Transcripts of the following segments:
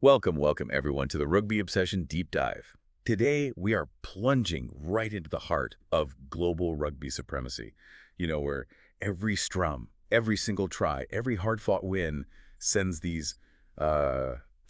Welcome everyone to the Rugby Obsession Deep Dive. Today, we are plunging right into the heart of global rugby supremacy. Where every scrum, every single try, every hard-fought win sends these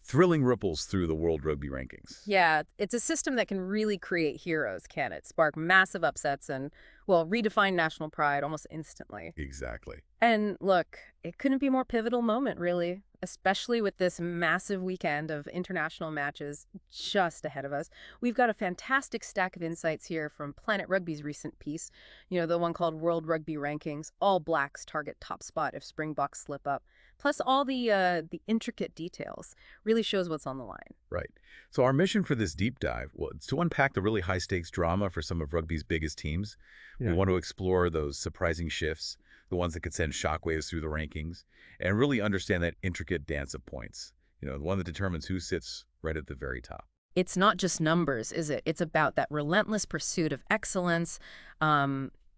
thrilling ripples through the World Rugby rankings. Yeah, it's a system that can really create heroes, can it? Spark massive upsets and, well, redefine national pride almost instantly. Exactly. And look, it couldn't be a more pivotal moment, really, especially with this massive weekend of international matches just ahead of us. We've got a fantastic stack of insights here from Planet Rugby's recent piece, the one called World Rugby Rankings. All Blacks target top spot if Springboks slip up. Plus all the intricate details really shows what's on the line. Right. So our mission for this deep dive, well, it's to unpack the really high-stakes drama for some of rugby's biggest teams. We want to explore those surprising shifts, the ones that could send shockwaves through the rankings, and really understand that intricate dance of points, the one that determines who sits right at the very top. It's not just numbers, is it? It's about that relentless pursuit of excellence,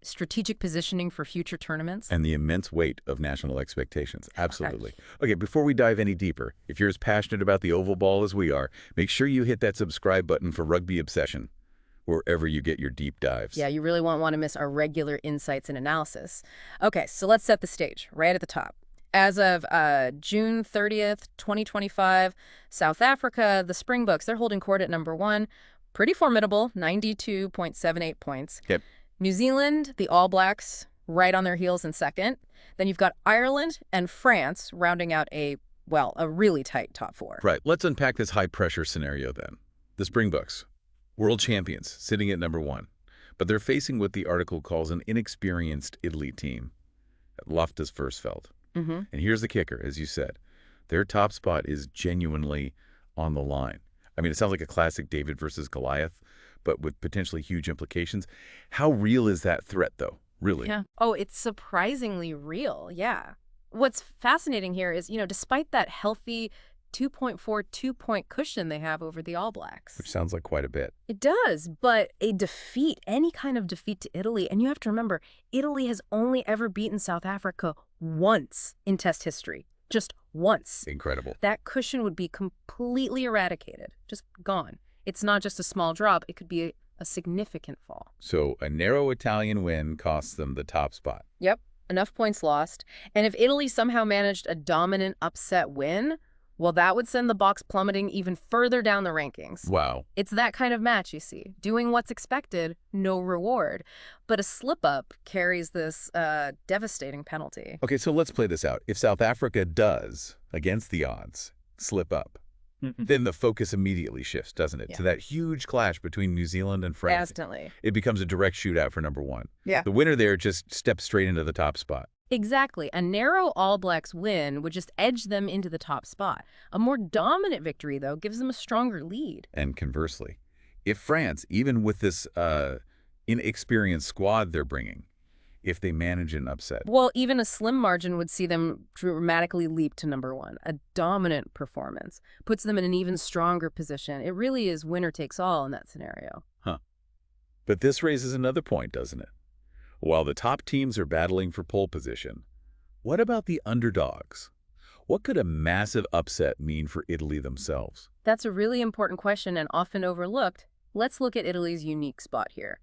strategic positioning for future tournaments. And the immense weight of national expectations. Absolutely. Okay, before we dive any deeper, if you're as passionate about the oval ball as we are, make sure you hit that subscribe button for Rugby Obsession, wherever you get your deep dives. Yeah, you really won't want to miss our regular insights and analysis. Okay, so let's set the stage right at the top. As of June 30th, 2025, South Africa, the Springboks, they're holding court at number 1. Pretty formidable, 92.78 points. Okay. New Zealand, the All Blacks, right on their heels in second. Then you've got Ireland and France rounding out a really tight top 4. Right. Let's unpack this high-pressure scenario then. The Springboks, world champions, sitting at number 1. But they're facing what the article calls an inexperienced Italy team at Loftus-Versfeld. And here's the kicker, as you said. Their top spot is genuinely on the line. I mean, it sounds like a classic David versus Goliath, but with potentially huge implications. How real is that threat, though? Really? Yeah. Oh, it's surprisingly real. Yeah. What's fascinating here is, despite that healthy 2.42-point cushion they have over the All Blacks. Which sounds like quite a bit. It does, but a defeat, any kind of defeat to Italy, and you have to remember, Italy has only ever beaten South Africa once in Test history. Just once. Incredible. That cushion would be completely eradicated, just gone. It's not just a small drop, it could be a significant fall. So a narrow Italian win costs them the top spot. Yep, enough points lost. And if Italy somehow managed a dominant upset win, well, that would send the Boks plummeting even further down the rankings. Wow. It's that kind of match, you see. Doing what's expected, no reward. But a slip-up carries this devastating penalty. Okay, so let's play this out. If South Africa does, against the odds, slip up, then the focus immediately shifts, doesn't it? Yeah. To that huge clash between New Zealand and France. Instantly. It becomes a direct shootout for number 1. Yeah. The winner there just steps straight into the top spot. Exactly. A narrow All Blacks win would just edge them into the top spot. A more dominant victory, though, gives them a stronger lead. And conversely, if France, even with this inexperienced squad they're bringing, if they manage an upset. Well, even a slim margin would see them dramatically leap to number 1. A dominant performance puts them in an even stronger position. It really is winner takes all in that scenario. Huh. But this raises another point, doesn't it? While the top teams are battling for pole position, what about the underdogs? What could a massive upset mean for Italy themselves? That's a really important question and often overlooked. Let's look at Italy's unique spot here.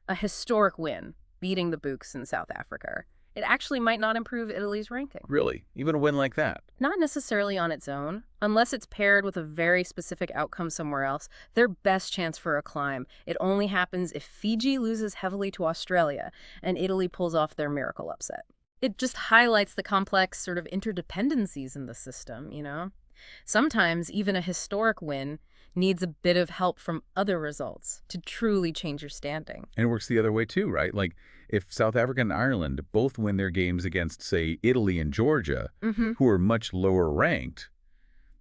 A historic win, beating the Books in South Africa. It actually might not improve Italy's ranking. Really? Even a win like that? Not necessarily on its own. Unless it's paired with a very specific outcome somewhere else, their best chance for a climb. It only happens if Fiji loses heavily to Australia and Italy pulls off their miracle upset. It just highlights the complex sort of interdependencies in the system, Sometimes even a historic win needs a bit of help from other results to truly change your standing. And it works the other way too, right? Like if South Africa and Ireland both win their games against, say, Italy and Georgia, who are much lower ranked,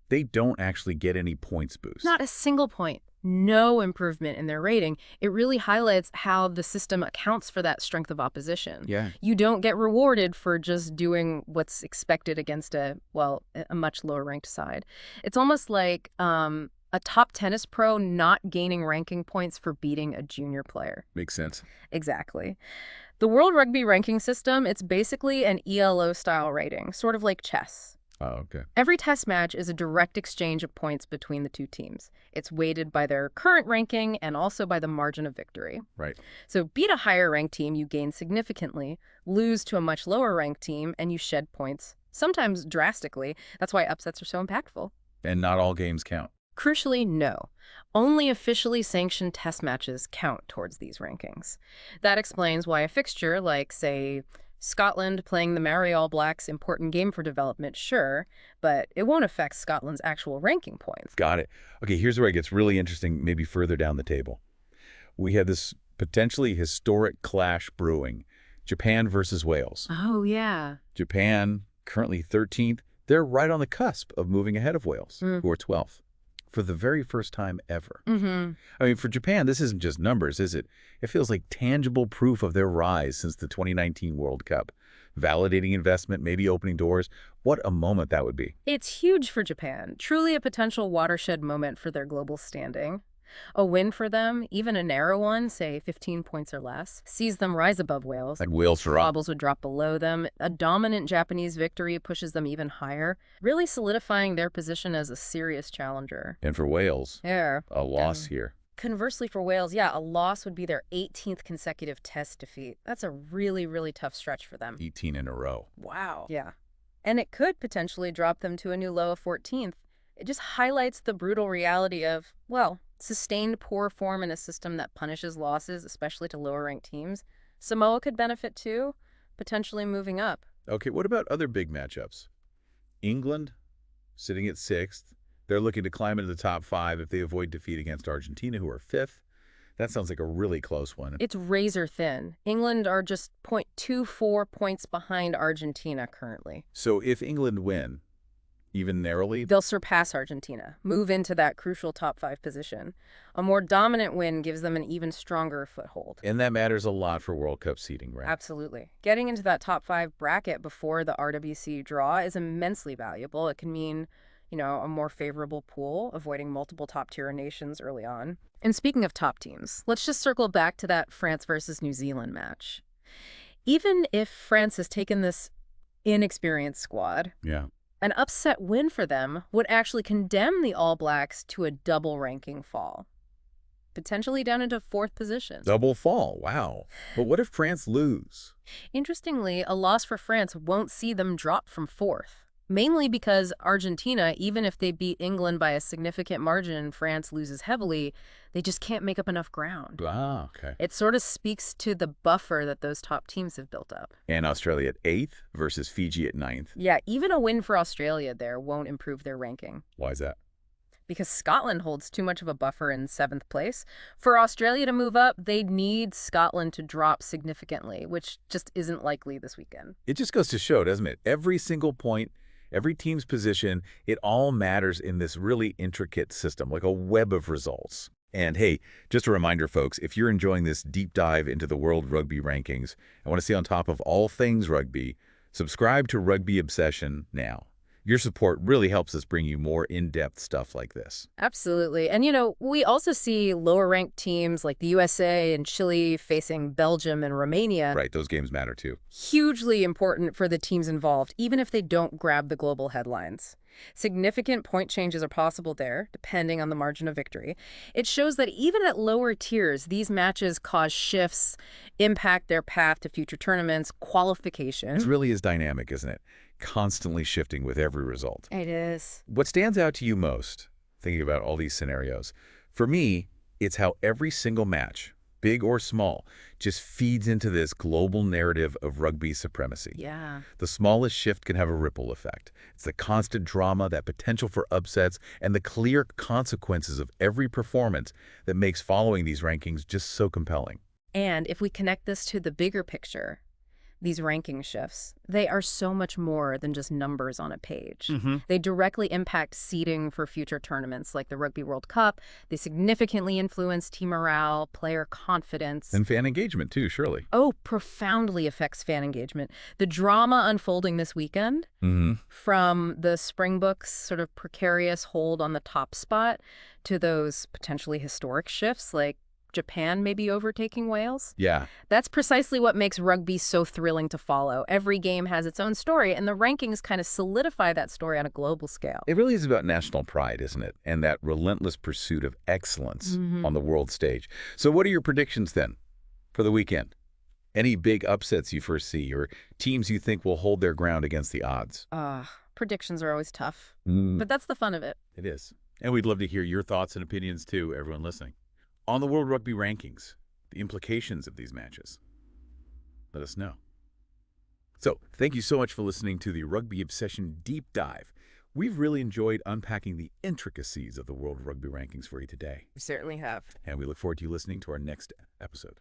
they don't actually get any points boost. Not a single point. No improvement in their rating. It really highlights how the system accounts for that strength of opposition. Yeah. You don't get rewarded for just doing what's expected against a much lower ranked side. It's almost like a top tennis pro not gaining ranking points for beating a junior player. Makes sense. Exactly. The World Rugby ranking system, it's basically an ELO-style rating, sort of like chess. Oh, okay. Every test match is a direct exchange of points between the two teams. It's weighted by their current ranking and also by the margin of victory. Right. So beat a higher ranked team, you gain significantly. Lose to a much lower ranked team, and you shed points, sometimes drastically. That's why upsets are so impactful. And not all games count. Crucially, no. Only officially sanctioned test matches count towards these rankings. That explains why a fixture like, say, Scotland playing the Maori All Blacks' important game for development, sure, but it won't affect Scotland's actual ranking points. Got it. Okay, here's where it gets really interesting, maybe further down the table. We have this potentially historic clash brewing. Japan versus Wales. Oh, yeah. Japan, currently 13th, they're right on the cusp of moving ahead of Wales, who are 12th, for the very first time ever. I mean, for Japan, this isn't just numbers, is it? It feels like tangible proof of their rise since the 2019 World Cup. Validating investment, maybe opening doors. What a moment that would be. It's huge for Japan, truly a potential watershed moment for their global standing. A win for them, even a narrow one, say 15 points or less, sees them rise above Wales. Like Wales for Wobbles would drop below them. A dominant Japanese victory pushes them even higher, really solidifying their position as a serious challenger. And for Wales, Yeah. a loss here. Conversely for Wales, yeah, a loss would be their 18th consecutive test defeat. That's a really, really tough stretch for them. 18 in a row. Wow. Yeah. And it could potentially drop them to a new low of 14th. It just highlights the brutal reality of, well, sustained poor form in a system that punishes losses, especially to lower-ranked teams. Samoa could benefit too, potentially moving up. Okay, what about other big matchups? England, sitting at 6th. They're looking to climb into the top 5 if they avoid defeat against Argentina, who are 5th. That sounds like a really close one. It's razor thin. England are just 0.24 points behind Argentina currently. So if England win, even narrowly, They'll surpass Argentina, move into that crucial top 5 position. A more dominant win gives them an even stronger foothold. and that matters a lot for World Cup seeding, right? Absolutely. Getting into that top 5 bracket before the RWC draw is immensely valuable. It can mean, a more favorable pool, avoiding multiple top-tier nations early on. And speaking of top teams, let's just circle back to that France versus New Zealand match. Even if France has taken this inexperienced squad, Yeah. an upset win for them would actually condemn the All Blacks to a double ranking fall, potentially down into 4th position. Double fall, wow. But what if France lose? Interestingly, a loss for France won't see them drop from 4th, mainly because Argentina, even if they beat England by a significant margin and France loses heavily, they just can't make up enough ground. Ah, okay. It sort of speaks to the buffer that those top teams have built up. And Australia at 8th versus Fiji at 9th. Yeah, even a win for Australia there won't improve their ranking, Why is that? because Scotland holds too much of a buffer in 7th place. For Australia to move up, they'd need Scotland to drop significantly, which just isn't likely this weekend. It just goes to show, doesn't it? Every single point, every team's position, it all matters in this really intricate system, like a web of results. And hey, just a reminder, folks, if you're enjoying this deep dive into the World Rugby rankings and want to stay on top of all things rugby, subscribe to Rugby Obsession now. Your support really helps us bring you more in-depth stuff like this. Absolutely. And, we also see lower-ranked teams like the USA and Chile facing Belgium and Romania. Right, those games matter too. Hugely important for the teams involved, even if they don't grab the global headlines. Significant point changes are possible there, depending on the margin of victory. It shows that even at lower tiers, these matches cause shifts, impact their path to future tournaments, qualification. It really is dynamic, isn't it? Constantly shifting with every result. It is. What stands out to you most, thinking about all these scenarios? For me, it's how every single match, big or small, just feeds into this global narrative of rugby supremacy. Yeah. The smallest shift can have a ripple effect. It's the constant drama, that potential for upsets, and the clear consequences of every performance that makes following these rankings just so compelling. And if we connect this to the bigger picture, these ranking shifts, they are so much more than just numbers on a page. They directly impact seeding for future tournaments like the Rugby World Cup. They significantly influence team morale, player confidence. And fan engagement too, surely. Oh, profoundly affects fan engagement. The drama unfolding this weekend, from the Springboks' sort of precarious hold on the top spot to those potentially historic shifts like Japan maybe overtaking Wales. Yeah. That's precisely what makes rugby so thrilling to follow. Every game has its own story, and the rankings kind of solidify that story on a global scale. It really is about national pride, isn't it? And that relentless pursuit of excellence on the world stage. So what are your predictions then for the weekend? Any big upsets you foresee or teams you think will hold their ground against the odds? Predictions are always tough, but that's the fun of it. It is. And we'd love to hear your thoughts and opinions too, everyone listening. On the World Rugby rankings, the implications of these matches. Let us know. So, thank you so much for listening to the Rugby Obsession Deep Dive. We've really enjoyed unpacking the intricacies of the World Rugby rankings for you today. We certainly have. And we look forward to you listening to our next episode.